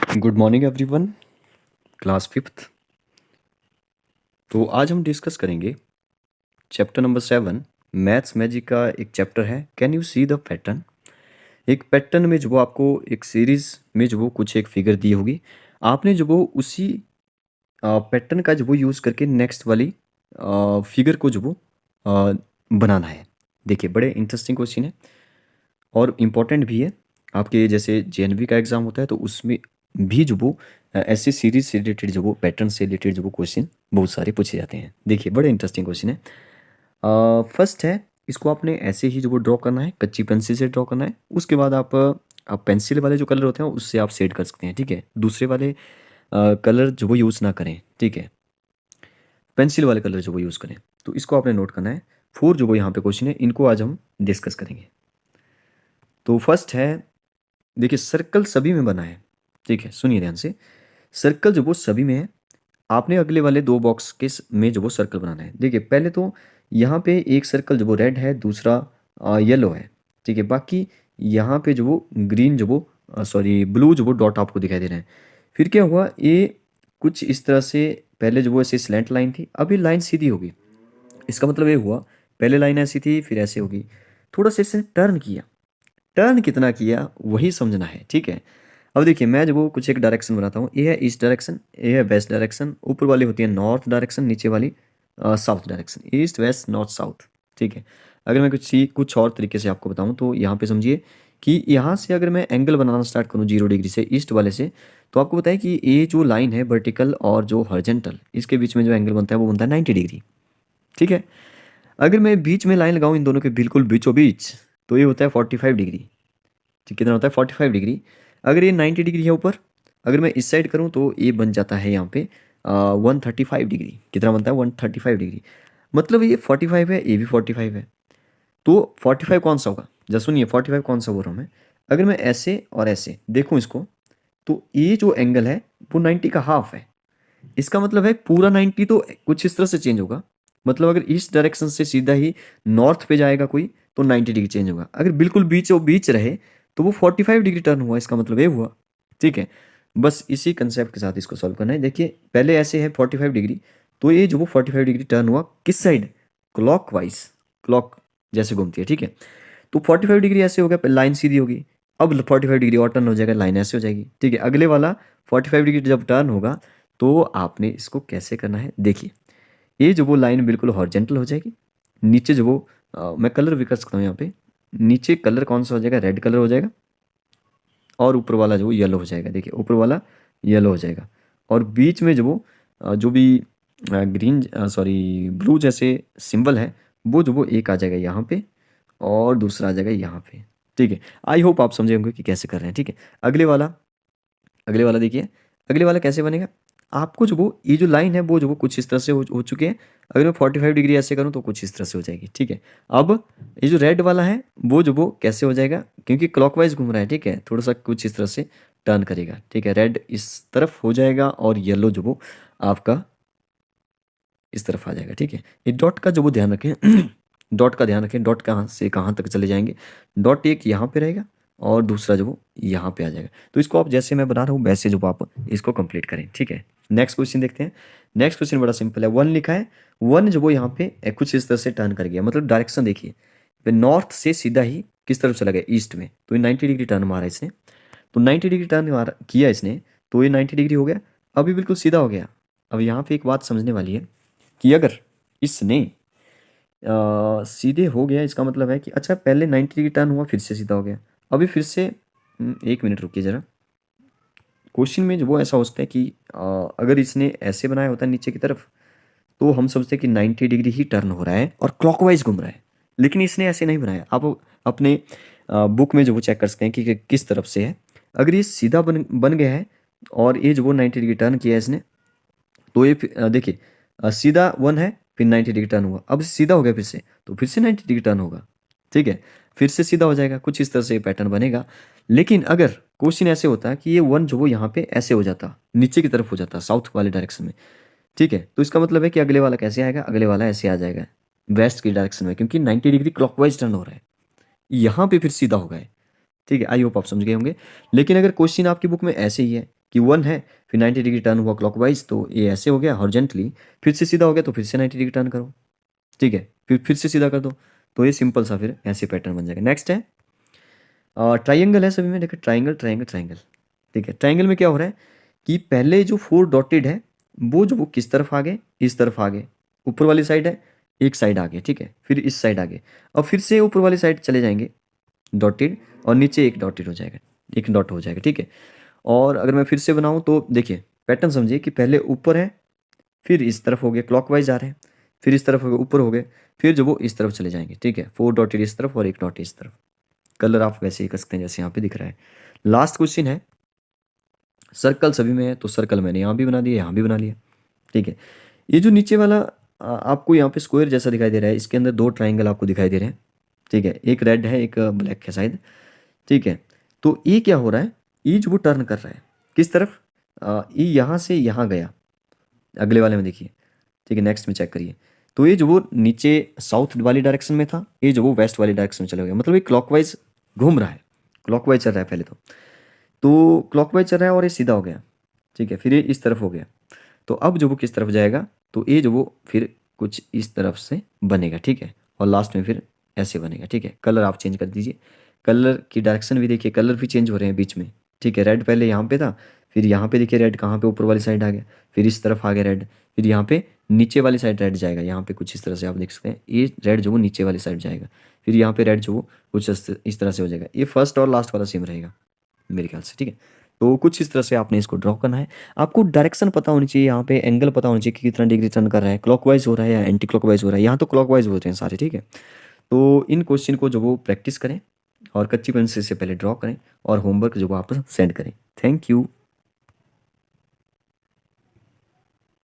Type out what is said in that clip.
Good morning everyone. Class fifth. तो आज हम डिस्कस करेंगे चैप्टर नंबर 7 मैथ्स मैजिक का एक चैप्टर है can you see the pattern. एक पैटर्न में जो वो आपको एक सीरीज में जो वो कुछ एक फिगर दी होगी, आपने जो वो उसी पैटर्न का जो वो यूज़ करके नेक्स्ट वाली फिगर को जो वो बनाना है। देखिए बड़े इंटरेस्टिंग क्वेश्चन है और इम्पोर्टेंट भी है। आपके जैसे जेएनवी का एग्ज़ाम होता है तो उसमें भी जो वो ऐसे सीरीज से रिलेटेड जो वो पैटर्न से रिलेटेड जो वो क्वेश्चन बहुत सारे पूछे जाते हैं। देखिए बड़े इंटरेस्टिंग क्वेश्चन है। फर्स्ट है, इसको आपने ऐसे ही जो वो ड्रॉ करना है, कच्ची पेंसिल से ड्रॉ करना है। उसके बाद आप पेंसिल वाले जो कलर होते हैं उससे आप शेड कर सकते हैं, ठीक है। दूसरे वाले कलर जो वो यूज़ ना करें, ठीक है। पेंसिल वाले कलर जो वो यूज़ करें। तो इसको आपने नोट करना है। 4 जो वो यहाँ पे क्वेश्चन है इनको आज हम डिस्कस करेंगे। तो फर्स्ट है, देखिए सर्कल सभी में बना है, ठीक है, सुनिए ध्यान से। सर्कल जो वो सभी में है, आपने अगले वाले 2 बॉक्स के में जो वो सर्कल बनाना है। देखिए पहले तो यहाँ पे एक सर्कल जो वो रेड है, दूसरा येलो है, ठीक है। बाकी यहाँ पे जो वो ग्रीन जो वो सॉरी ब्लू जो वो डॉट आपको दिखाई दे रहे हैं। फिर क्या हुआ, ये कुछ इस तरह से पहले जो वो ऐसे स्लैंट लाइन थी, अभी लाइन सीधी होगी। इसका मतलब ये हुआ पहले लाइन ऐसी थी फिर ऐसे होगी। थोड़ा सा इसने टर्न किया, टर्न कितना किया वही समझना है, ठीक है। अब देखिए मैं जब वो कुछ एक डायरेक्शन बनाता हूँ, ये है ईस्ट डायरेक्शन, ये है वेस्ट डायरेक्शन, ऊपर वाली होती है नॉर्थ डायरेक्शन, नीचे वाली south direction, east west north south, ठीक है। अगर मैं कुछ और तरीके से आपको बताऊँ तो यहाँ पे समझिए कि यहाँ से अगर मैं एंगल बनाना स्टार्ट करूँ 0 डिग्री से ईस्ट वाले से, तो आपको पता है कि ये जो लाइन है वर्टिकल और जो हॉरिजॉन्टल, इसके बीच में जो एंगल बनता है वो बनता है 90 डिग्री, ठीक है। अगर मैं बीच में लाइन लगाऊँ इन दोनों के बिल्कुल बीचों बीच, तो ये होता है 45 डिग्री, ठीक, कितना होता है 45 डिग्री। अगर ये 90 डिग्री है ऊपर, अगर मैं इस साइड करूँ तो ये बन जाता है यहाँ पे 135 डिग्री। कितना बनता है 135 डिग्री। मतलब ये 45 है, ये भी 45 है। तो 45 कौन सा होगा, जरा सुनिए 45 कौन सा बोल रहा हूँ मैं। अगर मैं ऐसे और ऐसे देखूँ इसको, तो ये जो एंगल है वो 90 का हाफ है। इसका मतलब है पूरा 90 तो कुछ इस तरह से चेंज होगा। मतलब अगर इस डायरेक्शन से सीधा ही नॉर्थ पे जाएगा कोई तो 90 डिग्री चेंज होगा। अगर बिल्कुल बीचों बीच रहे तो वो 45 डिग्री टर्न हुआ, इसका मतलब ये हुआ, ठीक है। बस इसी कंसेप्ट के साथ इसको सॉल्व करना है। देखिए पहले ऐसे है 45 डिग्री, तो ये जो वो 45 डिग्री टर्न हुआ किस साइड, क्लॉक वाइज, क्लॉक जैसे घूमती है, ठीक है। तो 45 डिग्री ऐसे हो गया, लाइन सीधी होगी। अब 45 डिग्री और टर्न हो जाएगा, लाइन ऐसे हो जाएगी, ठीक है। अगले वाला 45 डिग्री जब टर्न होगा तो आपने इसको कैसे करना है, देखिए ये जो वो लाइन बिल्कुल हॉरिजेंटल हो जाएगी। नीचे जो वो मैं कलर भी कर सकता हूँ यहाँ पे। नीचे कलर कौन सा हो जाएगा, रेड कलर हो जाएगा। और ऊपर वाला जो वो येलो हो जाएगा, देखिए ऊपर वाला येलो हो जाएगा। और बीच में जो वो जो भी ग्रीन सॉरी ब्लू जैसे सिंबल है, वो जो वो एक आ जाएगा यहाँ पे और दूसरा आ जाएगा यहाँ पे, ठीक है। आई होप आप समझे होंगे कि कैसे कर रहे हैं, ठीक है। अगले वाला देखिए, अगले वाला कैसे बनेगा। आपको जो वो ये जो लाइन है वो जो वो कुछ इस तरह से हो चुके हैं। अगर मैं 45 डिग्री ऐसे करूँ तो कुछ इस तरह से हो जाएगी, ठीक है। अब ये जो रेड वाला है वो जो वो कैसे हो जाएगा, क्योंकि क्लॉकवाइज घूम रहा है, ठीक है, थोड़ा सा कुछ इस तरह से टर्न करेगा, ठीक है। रेड इस तरफ हो जाएगा और येलो जो वो आपका इस तरफ आ जाएगा, ठीक है। ये डॉट का जो वो ध्यान रखें डॉट का ध्यान रखें, डॉट कहाँ से कहाँ तक चले जाएंगे। डॉट एक यहाँ पे रहेगा और दूसरा जो वो यहाँ पे आ जाएगा। तो इसको आप जैसे मैं बना रहा हूँ वैसे जो आप इसको कंप्लीट करें, ठीक है। नेक्स्ट क्वेश्चन देखते हैं। नेक्स्ट क्वेश्चन बड़ा सिंपल है। 1 लिखा है, 1 जो वो यहाँ पे कुछ इस तरह से टर्न कर गया, मतलब डायरेक्शन देखिए नॉर्थ से सीधा ही किस तरफ चला गया, ईस्ट में। तो ये 90 डिग्री टर्न मारा इसने, तो 90 डिग्री टर्न मारा किया इसने, तो ये 90 डिग्री हो गया। अभी बिल्कुल सीधा हो गया। अब यहाँ पे एक बात समझने वाली है कि अगर इसने सीधे हो गया, इसका मतलब है कि अच्छा पहले 90 डिग्री टर्न हुआ फिर से सीधा हो गया। अभी फिर से 1 मिनट रुकिए ज़रा। क्वेश्चन में जो वो ऐसा हो सकता है कि अगर इसने ऐसे बनाया होता है नीचे की तरफ, तो हम समझते हैं कि 90 डिग्री ही टर्न हो रहा है और क्लॉकवाइज घूम रहा है। लेकिन इसने ऐसे नहीं बनाया। आप अपने बुक में जो वो चेक कर सकते हैं कि किस तरफ से है। अगर ये सीधा बन गया है और ये जो वो 90 डिग्री टर्न किया है इसने, तो ये देखिए सीधा 1 है फिर 90 डिग्री टर्न हुआ, अब सीधा हो गया फिर से, तो फिर से 90 डिग्री टर्न होगा, ठीक है। फिर से सीधा हो जाएगा, कुछ इस तरह से पैटर्न बनेगा। लेकिन अगर क्वेश्चन ऐसे होता है कि ये 1 जो वो यहाँ पे ऐसे हो जाता, नीचे की तरफ हो जाता साउथ वाले डायरेक्शन में, ठीक है। तो इसका मतलब है कि अगले वाला कैसे आएगा, अगले वाला ऐसे आ जाएगा वेस्ट की डायरेक्शन में, क्योंकि 90 डिग्री क्लॉकवाइज टर्न हो रहा है। यहाँ पे फिर सीधा होगा, ठीक है। आई होप आप समझ गए होंगे। लेकिन अगर क्वेश्चन आपकी बुक में ऐसे ही है कि 1 है, फिर 90 डिग्री टर्न हुआ क्लॉकवाइज, तो ये ऐसे हो गया हॉरिजॉन्टली, फिर से सीधा हो गया तो फिर से 90 डिग्री टर्न करो, ठीक है, फिर से सीधा कर दो, तो ये सिंपल सा फिर ऐसे पैटर्न बन जाएगा। नेक्स्ट है ट्राइंगल है सभी में, देखिए ट्राइंगल ट्राइंगल ट्राइंगल, ठीक है। ट्राइंगल में क्या हो रहा है कि पहले जो 4 डॉटेड है वो किस तरफ आ गए, इस तरफ आ गए, ऊपर वाली साइड है, एक साइड आ गए, ठीक है, फिर इस साइड आ गए, अब फिर से ऊपर वाली साइड चले जाएंगे डॉटेड, और नीचे एक डॉटेड हो जाएगा, एक डॉट हो जाएगा, ठीक है। और अगर मैं फिर से बनाऊं तो देखिए पैटर्न समझिए कि पहले ऊपर है, फिर इस तरफ हो गए, क्लॉकवाइज जा रहे हैं, फिर इस तरफ हो गए, ऊपर हो गए, फिर जो वो इस तरफ चले जाएंगे, ठीक है, 4 डॉटेड इस तरफ और एक डॉट इस तरफ। कलर आप वैसे ही कर सकते हैं जैसे यहाँ पे दिख रहा है। लास्ट क्वेश्चन है, सर्कल सभी में है, तो सर्कल मैंने यहाँ भी बना दिया, यहाँ भी बना लिया, ठीक है। ये जो नीचे वाला आपको यहाँ पे स्क्वायर जैसा दिखाई दे रहा है, इसके अंदर 2 ट्राइंगल आपको दिखाई दे रहे हैं, ठीक है, एक रेड है एक ब्लैक है शायद, ठीक है। तो ये क्या हो रहा है, ये जो वो टर्न कर रहा है किस तरफ, ये यहाँ से यहाँ गया, अगले वाले में देखिए, ठीक है, नेक्स्ट में चेक करिए, तो ये जो वो नीचे साउथ वाली डायरेक्शन में था, ये जो वो वेस्ट वाली डायरेक्शन में चला गया, मतलब ये क्लॉकवाइज घूम रहा है, क्लॉकवाइज चल रहा है पहले तो क्लॉकवाइज चल रहा है और ये सीधा हो गया, ठीक है, फिर ये इस तरफ हो गया, तो अब जो वो किस तरफ जाएगा, तो ये जो वो फिर कुछ इस तरफ से बनेगा, ठीक है, और लास्ट में फिर ऐसे बनेगा, ठीक है। कलर आप चेंज कर दीजिए, कलर की डायरेक्शन भी देखिए, कलर भी चेंज हो रहे हैं बीच में, ठीक है। रेड पहले यहाँ पे था, फिर यहाँ पे देखिए रेड कहाँ पे, ऊपर वाली साइड आ गया, फिर इस तरफ आ गया रेड, फिर यहाँ पे नीचे वाली साइड रेड जाएगा, यहाँ पे कुछ इस तरह से आप देख सकते हैं, ये रेड जो वो नीचे वाली साइड जाएगा, फिर यहाँ पे रेड जो वो कुछ इस तरह से हो जाएगा। ये फर्स्ट और लास्ट वाला सेम रहेगा मेरे ख्याल से, ठीक है। तो कुछ इस तरह से आपने इसको ड्रॉ करना है। आपको डायरेक्शन पता होनी चाहिए, यहाँ पे एंगल पता होना चाहिए कि कितना डिग्री टर्न कर रहा है, क्लॉकवाइज हो रहा है या एंटी क्लॉकवाइज हो रहा है। यहाँ तो क्लॉकवाइज होते हैं सारे, ठीक है। तो इन क्वेश्चन को जो वो प्रैक्टिस करें और कच्ची पेंसिल से पहले ड्रॉ करें और होमवर्क जो वो आप सेंड करें। Thank you.